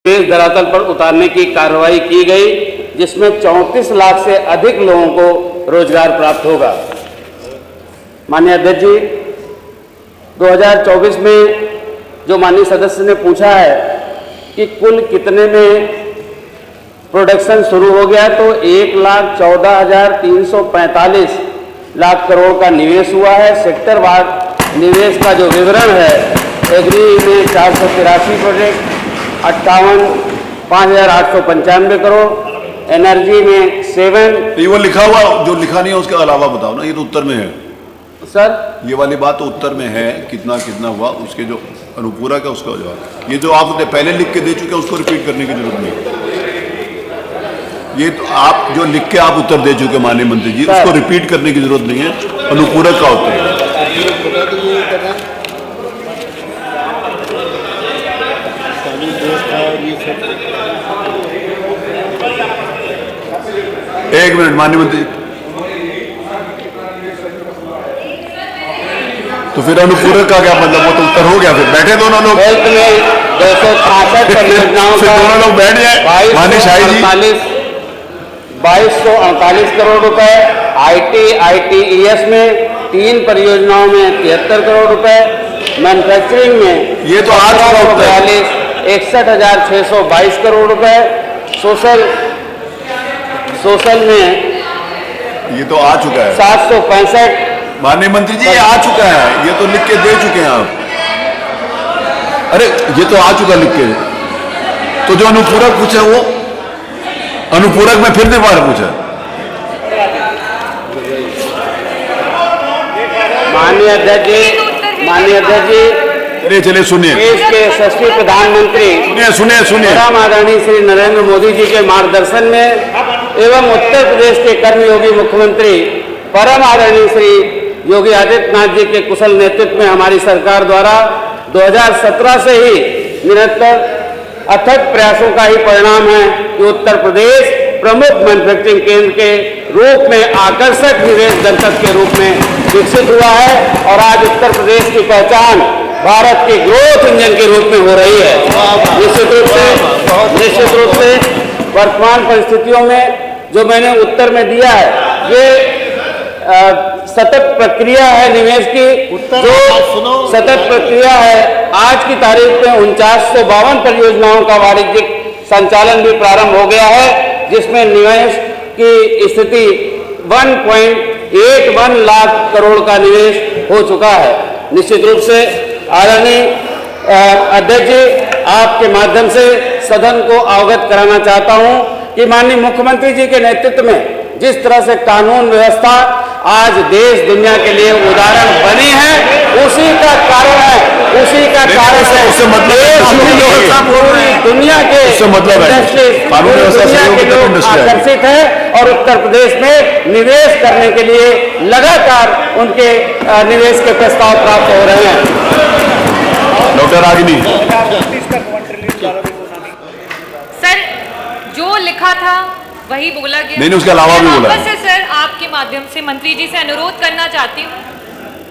निवेश धरातल पर उतारने की कार्रवाई की गई, जिसमें 34 लाख से अधिक लोगों को रोजगार प्राप्त होगा। माननीय अध्यक्ष जी, 2024 में जो माननीय सदस्य ने पूछा है कि कुल कितने में प्रोडक्शन शुरू हो गया, तो 1,14,345 लाख करोड़ का निवेश हुआ है। सेक्टर वार निवेश का जो विवरण है, एग्री में 483 प्रोजेक्ट, 5,895 करोड़, एनर्जी में 7। ये वो लिखा हुआ जो लिखा नहीं है उसके अलावा बताओ ना, ये तो उत्तर में है सर। ये वाली बात तो उत्तर में है, कितना कितना हुआ उसके जो अनुपूरक है उसका जवाब। ये जो आपने पहले लिख के दे चुके हैं उसको रिपीट करने की जरूरत नहीं। ये तो आप जो लिख के आप उत्तर दे चुके माननीय मंत्री जी, उसको रिपीट करने की जरूरत नहीं है, अनुपूरक का उत्तर है। एक मिनट माननीय मंत्री, तो फिर अनुपूरक का क्या मतलब? वो तो उत्तर हो गया, फिर बैठे दोनों लोग। हेल्थ में 265 परियोजनाओं का दोनों लोग बैठ जाए। माननीय शाही जी, 2248 करोड़ रुपए, ITES में 3 परियोजनाओं में 73 करोड़ रुपए, मैन्युफैक्चरिंग में ये तो आज 61,622 करोड़ रुपए, सोशल में ये तो आ चुका है 765। माननीय मंत्री जी, ये आ चुका है, ये तो लिख के दे चुके हैं आप। अरे ये तो आ चुका लिख के। तो जो अनुपूरक पूछे वो अनुपूरक में फिर दोबारा पूछा। माननीय अध्यक्ष जी, अरे चलिए सुनिए। देश के यशस्वी प्रधानमंत्री सुनिए परम आदरणीय श्री नरेंद्र मोदी जी के मार्गदर्शन में एवं उत्तर प्रदेश के कर्मयोगी मुख्यमंत्री परम आदरणीय श्री योगी आदित्यनाथ जी के कुशल नेतृत्व में हमारी सरकार द्वारा 2017 से ही निरंतर अथक प्रयासों का ही परिणाम है कि उत्तर प्रदेश प्रमुख मैन्युफैक्चरिंग केंद्र के रूप में, आकर्षक निवेश गंतव्य के रूप में विकसित हुआ है और आज उत्तर प्रदेश की पहचान भारत के ग्रोथ इंजन के रूप में हो रही है। निश्चित रूप से वर्तमान परिस्थितियों में जो मैंने उत्तर में दिया है, ये सतत प्रक्रिया है निवेश की, जो सतत प्रक्रिया है। आज की तारीख में 4952 परियोजनाओं का वाणिज्यिक संचालन भी प्रारंभ हो गया है, जिसमें निवेश की स्थिति 1.81 लाख करोड़ का निवेश हो चुका है। निश्चित रूप से आदरणीय अध्यक्ष जी, आपके माध्यम से सदन को अवगत कराना चाहता हूं कि माननीय मुख्यमंत्री जी के नेतृत्व में जिस तरह से कानून व्यवस्था आज देश दुनिया के लिए उदाहरण बनी है, उसी का कारण है उससे मतलब पूरी दुनिया के लोग आकर्षित है और उत्तर प्रदेश में निवेश करने के लिए लगातार उनके निवेश के प्रस्ताव प्राप्त हो रहे हैं। डॉक्टर रागिनी सर, जो लिखा था वही बोला गया। नहीं, उसके अलावा भी बोला है। सर, आपके माध्यम से मंत्री जी से अनुरोध करना चाहती हूँ,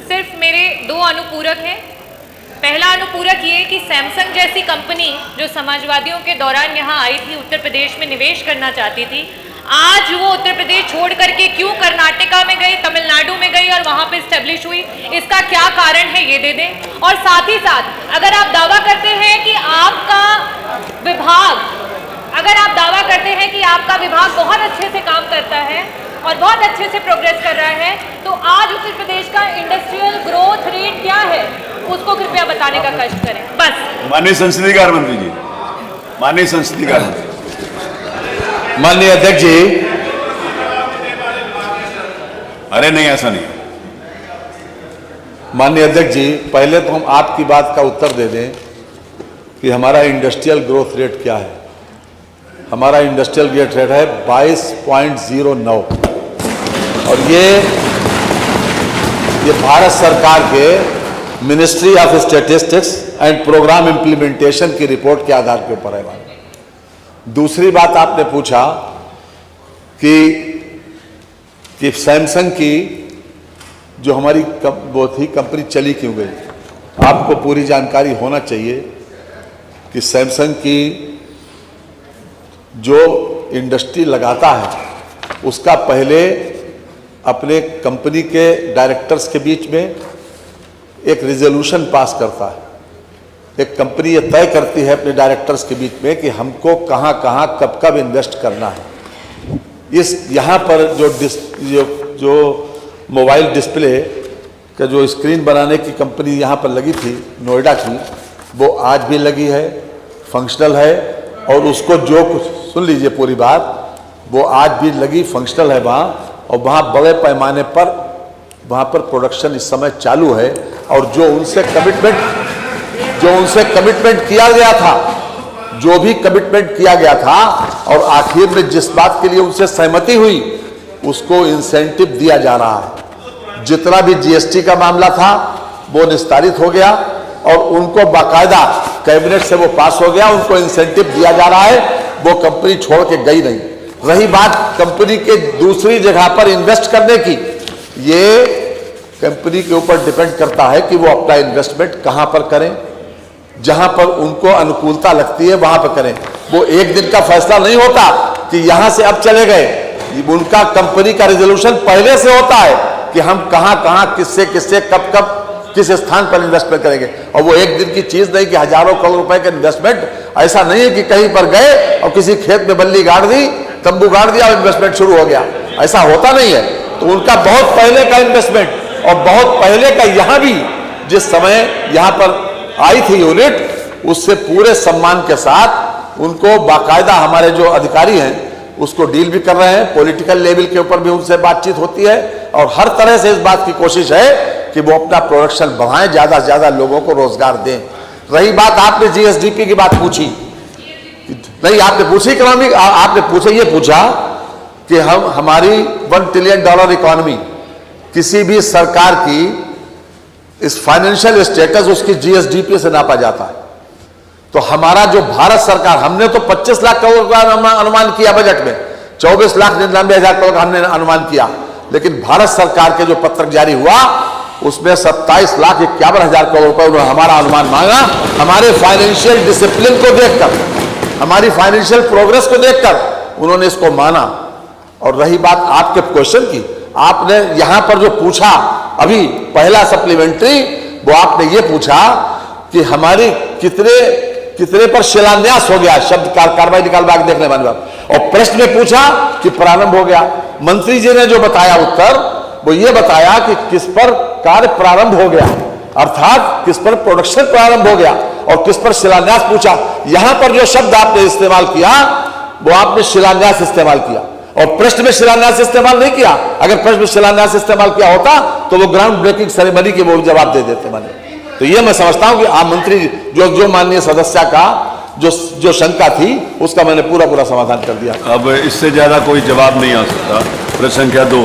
सिर्फ मेरे 2 अनुपूरक हैं। पहला अनुपूरक ये कि सैमसंग जैसी कंपनी जो समाजवादियों के दौरान यहाँ आई थी, उत्तर प्रदेश में निवेश करना चाहती थी, आज वो उत्तर प्रदेश छोड़ करके क्यों कर्नाटका में गई, तमिलनाडु में गई और वहाँ पे स्टेब्लिश हुई, इसका क्या कारण है ये दे दें। और साथ ही साथ अगर आप दावा करते हैं कि आपका विभाग बहुत अच्छे से काम करता है और बहुत अच्छे से प्रोग्रेस कर रहा है, तो आज उत्तर प्रदेश का इंडस्ट्रियल ग्रोथ रेट क्या है, उसको कृपया बताने का कष्ट करें। बस। माननीय संसदीय कार्य मंत्री जी, माननीय संसदीय कार्य मंत्री। माननीय अध्यक्ष जी, अरे नहीं, ऐसा नहीं। माननीय अध्यक्ष जी, पहले तो हम आपकी बात का उत्तर दे दें कि हमारा इंडस्ट्रियल ग्रोथ रेट क्या है। हमारा इंडस्ट्रियल ग्रोथ रेट है 22.09 और ये भारत सरकार के ministry of statistics and programme implementation की रिपोर्ट के आधार के ऊपर है। दूसरी बात आपने पूछा कि सैमसंग की जो हमारी वो थी कंपनी चली क्यों गई। आपको पूरी जानकारी होना चाहिए कि सैमसंग की जो इंडस्ट्री लगाता है उसका पहले अपने कंपनी के डायरेक्टर्स के बीच में एक रिजोल्यूशन पास करता है। एक कंपनी ये तय करती है अपने डायरेक्टर्स के बीच में कि हमको कहाँ कहाँ कब कब इन्वेस्ट करना है। इस यहाँ पर जो मोबाइल डिस्प्ले का जो स्क्रीन बनाने की कंपनी यहाँ पर लगी थी नोएडा की, वो आज भी लगी है, फंक्शनल है। और उसको जो कुछ, सुन लीजिए पूरी बात, वो आज भी लगी फंक्शनल है वहाँ, और वहाँ बड़े पैमाने पर वहाँ पर प्रोडक्शन इस समय चालू है। और जो उनसे कमिटमेंट किया गया था, जो भी कमिटमेंट किया गया था और आखिर में जिस बात के लिए उनसे सहमति हुई उसको इंसेंटिव दिया जा रहा है। जितना भी जीएसटी का मामला था वो निस्तारित हो गया और उनको बाकायदा कैबिनेट से वो पास हो गया, उनको इंसेंटिव दिया जा रहा है। वो कंपनी छोड़ के गई नहीं। रही बात कंपनी के दूसरी जगह पर इन्वेस्ट करने की, ये कंपनी के ऊपर डिपेंड करता है कि वो अपना इन्वेस्टमेंट कहां पर करें, जहां पर उनको अनुकूलता लगती है वहां पर करें। वो एक दिन का फैसला नहीं होता कि यहां से अब चले गए। उनका कंपनी का रिजोल्यूशन पहले से होता है कि हम कहां कहां किससे किससे कब कब किस स्थान पर इन्वेस्टमेंट करेंगे। और वो एक दिन की चीज नहीं कि हजारों करोड़ रुपए का इन्वेस्टमेंट। ऐसा नहीं है कि कहीं पर गए और किसी खेत में बल्ली गाड़ दी, तंबू गाड़ दिया और इन्वेस्टमेंट शुरू हो गया, ऐसा होता नहीं है। तो उनका बहुत पहले का इन्वेस्टमेंट और बहुत पहले का यहां भी जिस समय यहां पर आई थी यूनिट, उससे पूरे सम्मान के साथ उनको बाकायदा हमारे जो अधिकारी हैं उसको डील भी कर रहे हैं। पॉलिटिकल लेवल के ऊपर भी उनसे बातचीत होती है और हर तरह से इस बात की कोशिश है कि वो अपना प्रोडक्शन बढ़ाएं, ज्यादा से ज्यादा लोगों को रोजगार दें। रही बात, आपने जीएसडीपी की बात पूछी, नहीं आपने पूछी इकोनॉमिक, आपने पूछा ये पूछा कि हमारी $1 ट्रिलियन इकोनॉमी, किसी भी सरकार की इस फाइनेंशियल स्टेटस उसकी जीएसडीपी से नापा जाता है। तो हमारा जो भारत सरकार, हमने तो 25 लाख करोड़ का अनुमान किया बजट में, 24,99,000 करोड़ का हमने अनुमान किया, लेकिन भारत सरकार के जो पत्रक जारी हुआ उसमें 27,51,000 करोड़ रुपए उन्होंने हमारा अनुमान मांगा। हमारे फाइनेंशियल डिसिप्लिन को देखकर, हमारी फाइनेंशियल प्रोग्रेस को देखकर उन्होंने इसको माना। और रही बात आपके क्वेश्चन की, आपने यहां पर जो पूछा अभी पहला सप्लीमेंट्री, वो आपने ये पूछा कि हमारी कितने पर शिलान्यास हो गया, शब्द कार्रवाई निकालवा के देखने वाली बात, और प्रश्न में पूछा कि प्रारंभ हो गया। मंत्री जी ने जो बताया उत्तर, वो ये बताया कि किस पर कार्य प्रारंभ हो गया, अर्थात किस पर प्रोडक्शन प्रारंभ हो गया, और किस पर शिलान्यास पूछा। यहां पर जो शब्द आपने इस्तेमाल किया वो आपने शिलान्यास इस्तेमाल किया और प्रश्न में शिलान्यास इस्तेमाल नहीं किया। अगर प्रश्न में शिलान्यास इस्तेमाल किया होता तो वो ग्राउंड ब्रेकिंग सेरेमनी के वो जवाब दे देते मैंने। तो ये मैं समझता हूं कि आप मंत्री जो माननीय सदस्य का जो शंका थी उसका मैंने पूरा समाधान कर दिया। अब इससे ज्यादा कोई जवाब नहीं आ सकता। प्रश्न संख्या 2।